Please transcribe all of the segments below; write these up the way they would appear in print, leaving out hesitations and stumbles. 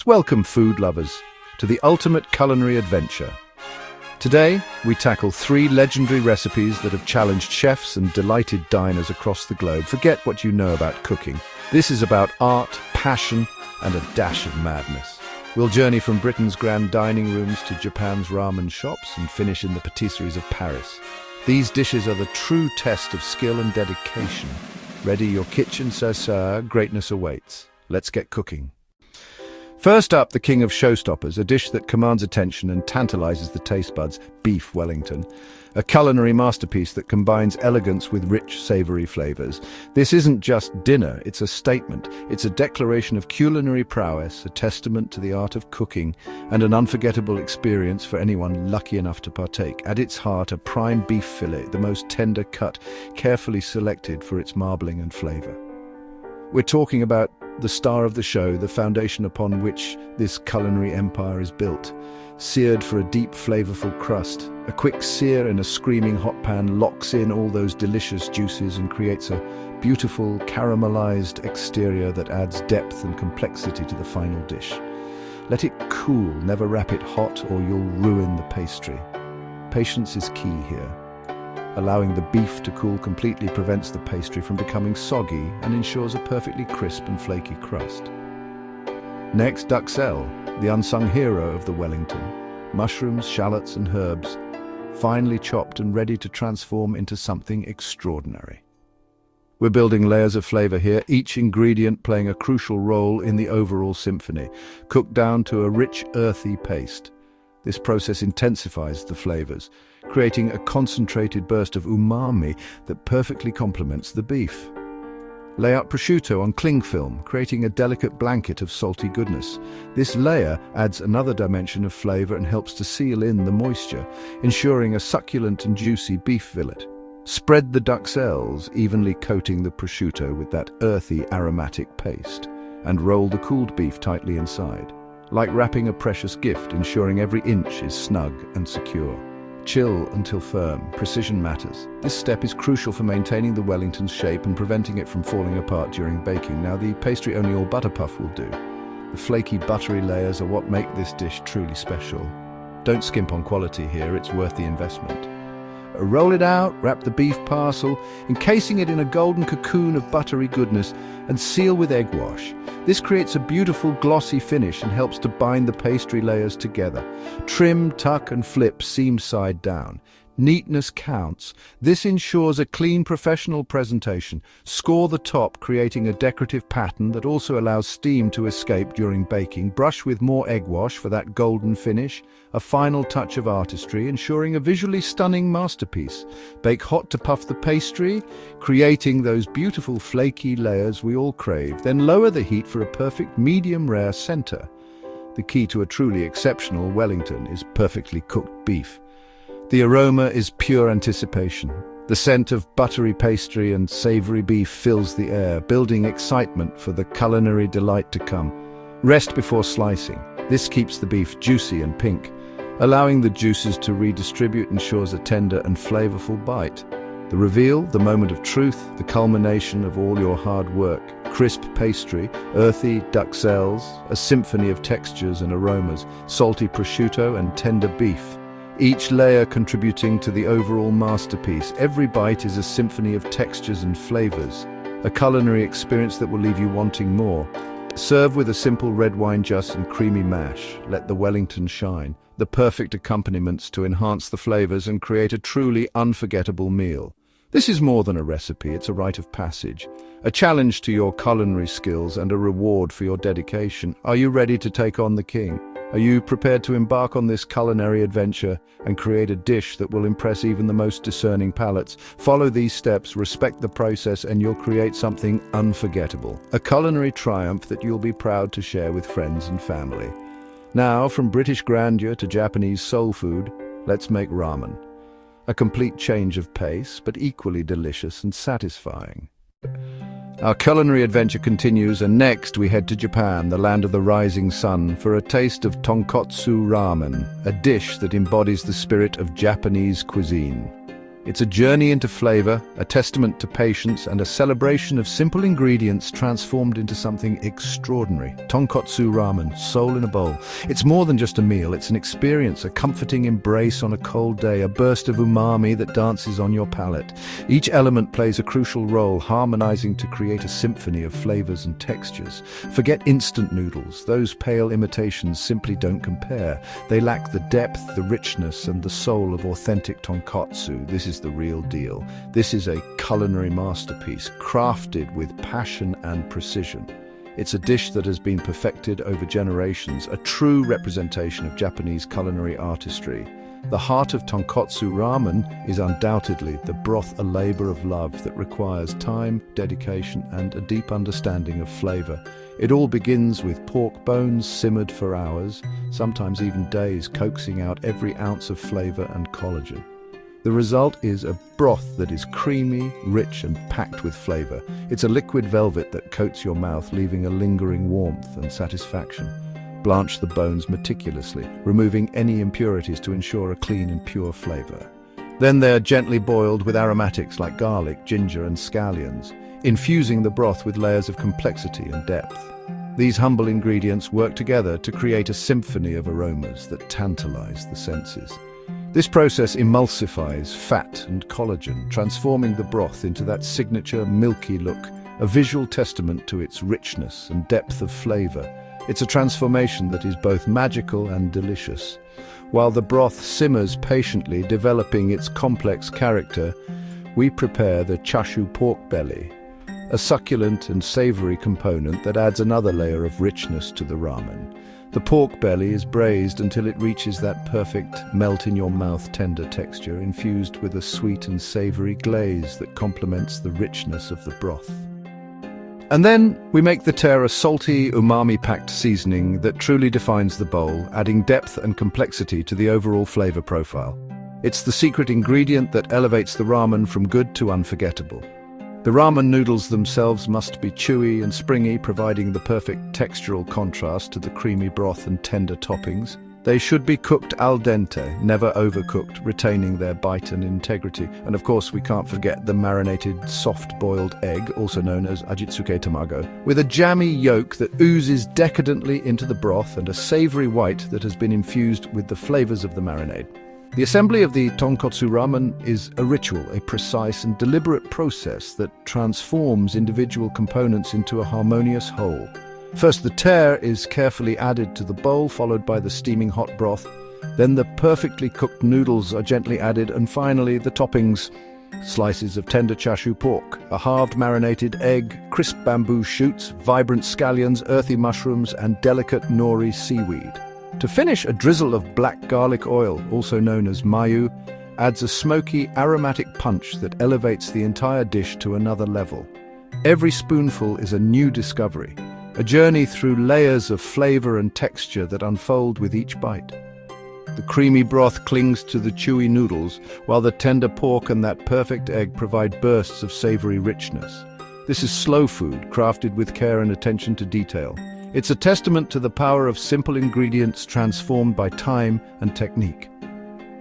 Welcome, food lovers, to the ultimate culinary adventure. Today, we tackle 3 legendary recipes that have challenged chefs and delighted diners across the globe. Forget what you know about cooking. This is about art, passion, and a dash of madness. We'll journey from Britain's grand dining rooms to Japan's ramen shops and finish in the patisseries of Paris. These dishes are the true test of skill and dedication. Ready your kitchen, sir, greatness awaits. Let's get cooking. First up, the king of showstoppers, a dish that commands attention and tantalizes the taste buds, beef Wellington. A culinary masterpiece that combines elegance with rich, savory flavors. This isn't just dinner, it's a statement. It's a declaration of culinary prowess, a testament to the art of cooking, and an unforgettable experience for anyone lucky enough to partake. At its heart, a prime beef fillet, the most tender cut, carefully selected for its marbling and flavor. We're talking about the star of the show, the foundation upon which this culinary empire is built. Seared for a deep, flavorful crust. A quick sear in a screaming hot pan locks in all those delicious juices and creates a beautiful, caramelized exterior that adds depth and complexity to the final dish. Let it cool, never wrap it hot or you'll ruin the pastry. Patience is key here. Allowing the beef to cool completely prevents the pastry from becoming soggy and ensures a perfectly crisp and flaky crust. Next, duxelle, the unsung hero of the Wellington. Mushrooms, shallots and herbs, finely chopped and ready to transform into something extraordinary. We're building layers of flavor here, each ingredient playing a crucial role in the overall symphony, cooked down to a rich, earthy paste. This process intensifies the flavors, creating a concentrated burst of umami that perfectly complements the beef. Lay out prosciutto on cling film, creating a delicate blanket of salty goodness. This layer adds another dimension of flavor and helps to seal in the moisture, ensuring a succulent and juicy beef fillet. Spread the duxelles, evenly coating the prosciutto with that earthy, aromatic paste, and roll the cooled beef tightly inside. Like wrapping a precious gift, ensuring every inch is snug and secure. Chill until firm. Precision matters. This step is crucial for maintaining the Wellington's shape and preventing it from falling apart during baking. Now, the pastry only all butter puff will do. The flaky, buttery layers are what make this dish truly special. Don't skimp on quality here, it's worth the investment. Roll it out, wrap the beef parcel, encasing it in a golden cocoon of buttery goodness, and seal with egg wash. This creates a beautiful glossy finish and helps to bind the pastry layers together. Trim, tuck and flip seam side down. Neatness counts. This ensures a clean, professional presentation. Score the top, creating a decorative pattern that also allows steam to escape during baking. Brush with more egg wash for that golden finish. A final touch of artistry, ensuring a visually stunning masterpiece. Bake hot to puff the pastry, creating those beautiful flaky layers we all crave. Then lower the heat for a perfect medium-rare center. The key to a truly exceptional Wellington is perfectly cooked beef. The aroma is pure anticipation. The scent of buttery pastry and savory beef fills the air, building excitement for the culinary delight to come. Rest before slicing. This keeps the beef juicy and pink. Allowing the juices to redistribute ensures a tender and flavorful bite. The reveal, the moment of truth, the culmination of all your hard work. Crisp pastry, earthy duxelles, a symphony of textures and aromas, salty prosciutto and tender beef. Each layer contributing to the overall masterpiece. Every bite is a symphony of textures and flavors, a culinary experience that will leave you wanting more. Serve with a simple red wine just and creamy mash. Let the Wellington shine, the perfect accompaniments to enhance the flavors and create a truly unforgettable meal. This is more than a recipe, it's a rite of passage, a challenge to your culinary skills and a reward for your dedication. Are you ready to take on the king? Are you prepared to embark on this culinary adventure and create a dish that will impress even the most discerning palates? Follow these steps, respect the process, and you'll create something unforgettable. A culinary triumph that you'll be proud to share with friends and family. Now, from British grandeur to Japanese soul food, let's make ramen. A complete change of pace, but equally delicious and satisfying. Our culinary adventure continues, and next we head to Japan, the land of the rising sun, for a taste of Tonkotsu Ramen, a dish that embodies the spirit of Japanese cuisine. It's a journey into flavor, a testament to patience, and a celebration of simple ingredients transformed into something extraordinary. Tonkotsu Ramen, soul in a bowl. It's more than just a meal, it's an experience, a comforting embrace on a cold day, a burst of umami that dances on your palate. Each element plays a crucial role, harmonizing to create a symphony of flavors and textures. Forget instant noodles. Those pale imitations simply don't compare. They lack the depth, the richness, and the soul of authentic tonkotsu. This is the real deal. This is a culinary masterpiece, crafted with passion and precision. It's a dish that has been perfected over generations, a true representation of Japanese culinary artistry. The heart of Tonkotsu Ramen is undoubtedly the broth, a labor of love that requires time, dedication, and a deep understanding of flavor. It all begins with pork bones simmered for hours, sometimes even days, coaxing out every ounce of flavor and collagen. The result is a broth that is creamy, rich, and packed with flavor. It's a liquid velvet that coats your mouth, leaving a lingering warmth and satisfaction. Blanch the bones meticulously, removing any impurities to ensure a clean and pure flavor. Then they are gently boiled with aromatics like garlic, ginger, and scallions, infusing the broth with layers of complexity and depth. These humble ingredients work together to create a symphony of aromas that tantalize the senses. This process emulsifies fat and collagen, transforming the broth into that signature milky look, a visual testament to its richness and depth of flavor. It's a transformation that is both magical and delicious. While the broth simmers patiently, developing its complex character, we prepare the chashu pork belly, a succulent and savory component that adds another layer of richness to the ramen. The pork belly is braised until it reaches that perfect melt-in-your-mouth tender texture, infused with a sweet and savory glaze that complements the richness of the broth. And then we make the tear a salty, umami-packed seasoning that truly defines the bowl, adding depth and complexity to the overall flavor profile. It's the secret ingredient that elevates the ramen from good to unforgettable. The ramen noodles themselves must be chewy and springy, providing the perfect textural contrast to the creamy broth and tender toppings. They should be cooked al dente, never overcooked, retaining their bite and integrity. And of course, we can't forget the marinated soft-boiled egg, also known as ajitsuke tamago, with a jammy yolk that oozes decadently into the broth and a savory white that has been infused with the flavors of the marinade. The assembly of the tonkotsu ramen is a ritual, a precise and deliberate process that transforms individual components into a harmonious whole. First, the tear is carefully added to the bowl, followed by the steaming hot broth. Then the perfectly cooked noodles are gently added, and finally the toppings. Slices of tender chashu pork, a halved marinated egg, crisp bamboo shoots, vibrant scallions, earthy mushrooms, and delicate nori seaweed. To finish, a drizzle of black garlic oil, also known as mayu, adds a smoky, aromatic punch that elevates the entire dish to another level. Every spoonful is a new discovery, a journey through layers of flavor and texture that unfold with each bite. The creamy broth clings to the chewy noodles, while the tender pork and that perfect egg provide bursts of savory richness. This is slow food, crafted with care and attention to detail. It's a testament to the power of simple ingredients transformed by time and technique.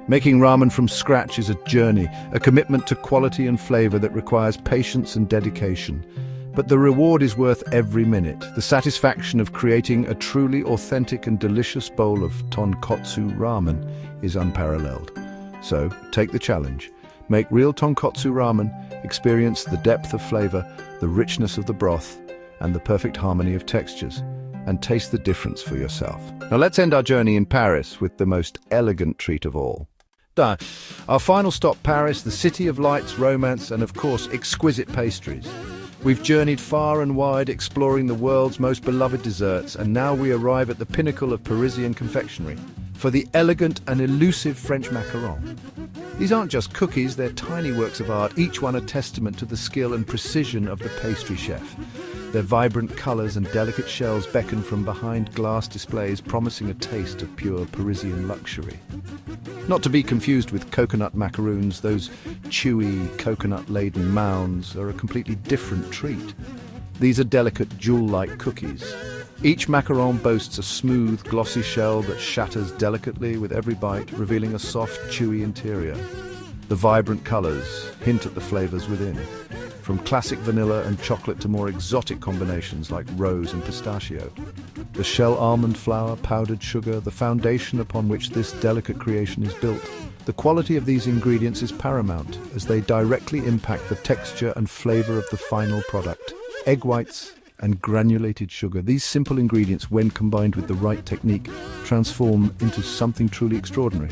Making ramen from scratch is a journey, a commitment to quality and flavor that requires patience and dedication. But the reward is worth every minute. The satisfaction of creating a truly authentic and delicious bowl of tonkotsu ramen is unparalleled. So, take the challenge. Make real tonkotsu ramen, experience the depth of flavor, the richness of the broth, and the perfect harmony of textures, and taste the difference for yourself. Now let's end our journey in Paris with the most elegant treat of all. Our final stop, Paris, the city of lights, romance, and of course, exquisite pastries. We've journeyed far and wide, exploring the world's most beloved desserts, and now we arrive at the pinnacle of Parisian confectionery, for the elegant and elusive French macarons. These aren't just cookies, they're tiny works of art, each one a testament to the skill and precision of the pastry chef. Their vibrant colors and delicate shells beckon from behind glass displays, promising a taste of pure Parisian luxury. Not to be confused with coconut macaroons, those chewy, coconut-laden mounds are a completely different treat. These are delicate jewel-like cookies. Each macaron boasts a smooth, glossy shell that shatters delicately with every bite, revealing a soft, chewy interior. The vibrant colors hint at the flavors within, from classic vanilla and chocolate to more exotic combinations like rose and pistachio. The shell almond flour, powdered sugar, the foundation upon which this delicate creation is built. The quality of these ingredients is paramount, as they directly impact the texture and flavor of the final product. Egg whites and granulated sugar, these simple ingredients, when combined with the right technique, transform into something truly extraordinary.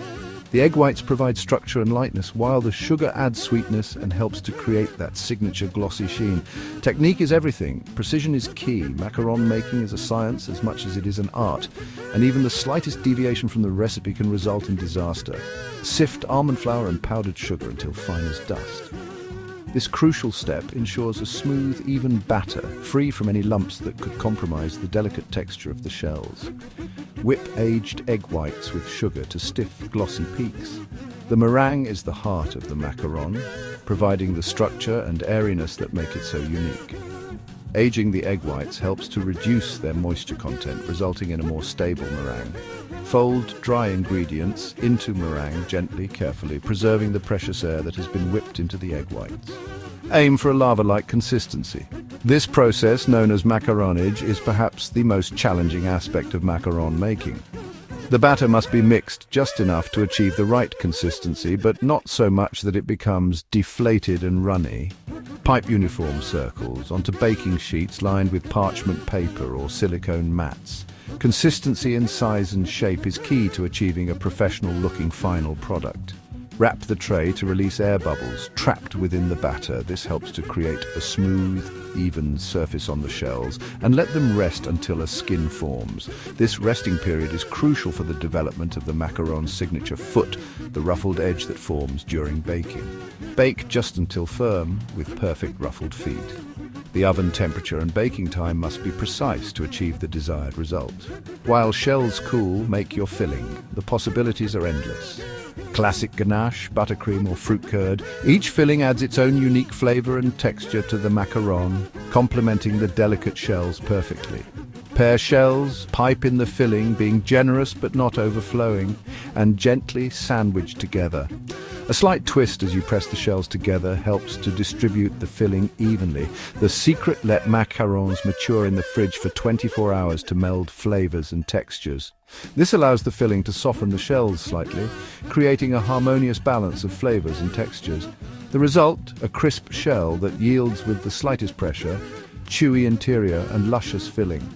The egg whites provide structure and lightness, while the sugar adds sweetness and helps to create that signature glossy sheen. Technique is everything. Precision is key. Macaron making is a science as much as it is an art, and even the slightest deviation from the recipe can result in disaster. Sift almond flour and powdered sugar until fine as dust. This crucial step ensures a smooth, even batter, free from any lumps that could compromise the delicate texture of the shells. Whip aged egg whites with sugar to stiff, glossy peaks. The meringue is the heart of the macaron, providing the structure and airiness that make it so unique. Aging the egg whites helps to reduce their moisture content, resulting in a more stable meringue. Fold dry ingredients into meringue gently, carefully, preserving the precious air that has been whipped into the egg whites. Aim for a lava-like consistency. This process, known as macaronage, is perhaps the most challenging aspect of macaron making. The batter must be mixed just enough to achieve the right consistency, but not so much that it becomes deflated and runny. Pipe uniform circles onto baking sheets lined with parchment paper or silicone mats. Consistency in size and shape is key to achieving a professional-looking final product. Wrap the tray to release air bubbles trapped within the batter. This helps to create a smooth, even surface on the shells, and let them rest until a skin forms. This resting period is crucial for the development of the macaron's signature foot, the ruffled edge that forms during baking. Bake just until firm, with perfect ruffled feet. The oven temperature and baking time must be precise to achieve the desired result. While shells cool, make your filling. The possibilities are endless. Classic ganache, buttercream or fruit curd. Each filling adds its own unique flavor and texture to the macaron, complementing the delicate shells perfectly. Pair shells, pipe in the filling, being generous but not overflowing, and gently sandwich together. A slight twist as you press the shells together helps to distribute the filling evenly. The secret: let macarons mature in the fridge for 24 hours to meld flavors and textures. This allows the filling to soften the shells slightly, creating a harmonious balance of flavors and textures. The result: a crisp shell that yields with the slightest pressure, chewy interior and luscious filling.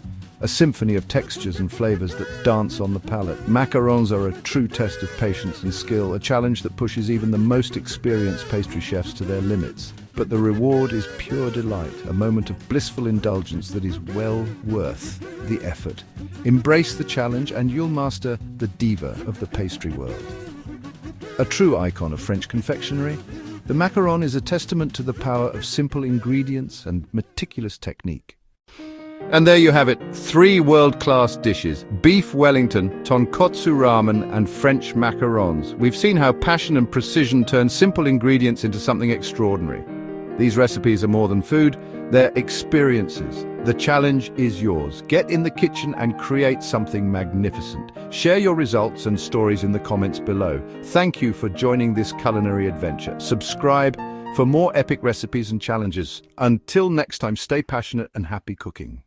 A symphony of textures and flavors that dance on the palate. Macarons are a true test of patience and skill, a challenge that pushes even the most experienced pastry chefs to their limits. But the reward is pure delight, a moment of blissful indulgence that is well worth the effort. Embrace the challenge and you'll master the diva of the pastry world. A true icon of French confectionery, the macaron is a testament to the power of simple ingredients and meticulous technique. And there you have it, 3 world-class dishes: beef Wellington, Tonkotsu Ramen and French macarons. We've seen how passion and precision turn simple ingredients into something extraordinary. These recipes are more than food, they're experiences. The challenge is yours. Get in the kitchen and create something magnificent. Share your results and stories in the comments below. Thank you for joining this culinary adventure. Subscribe for more epic recipes and challenges. Until next time, stay passionate and happy cooking.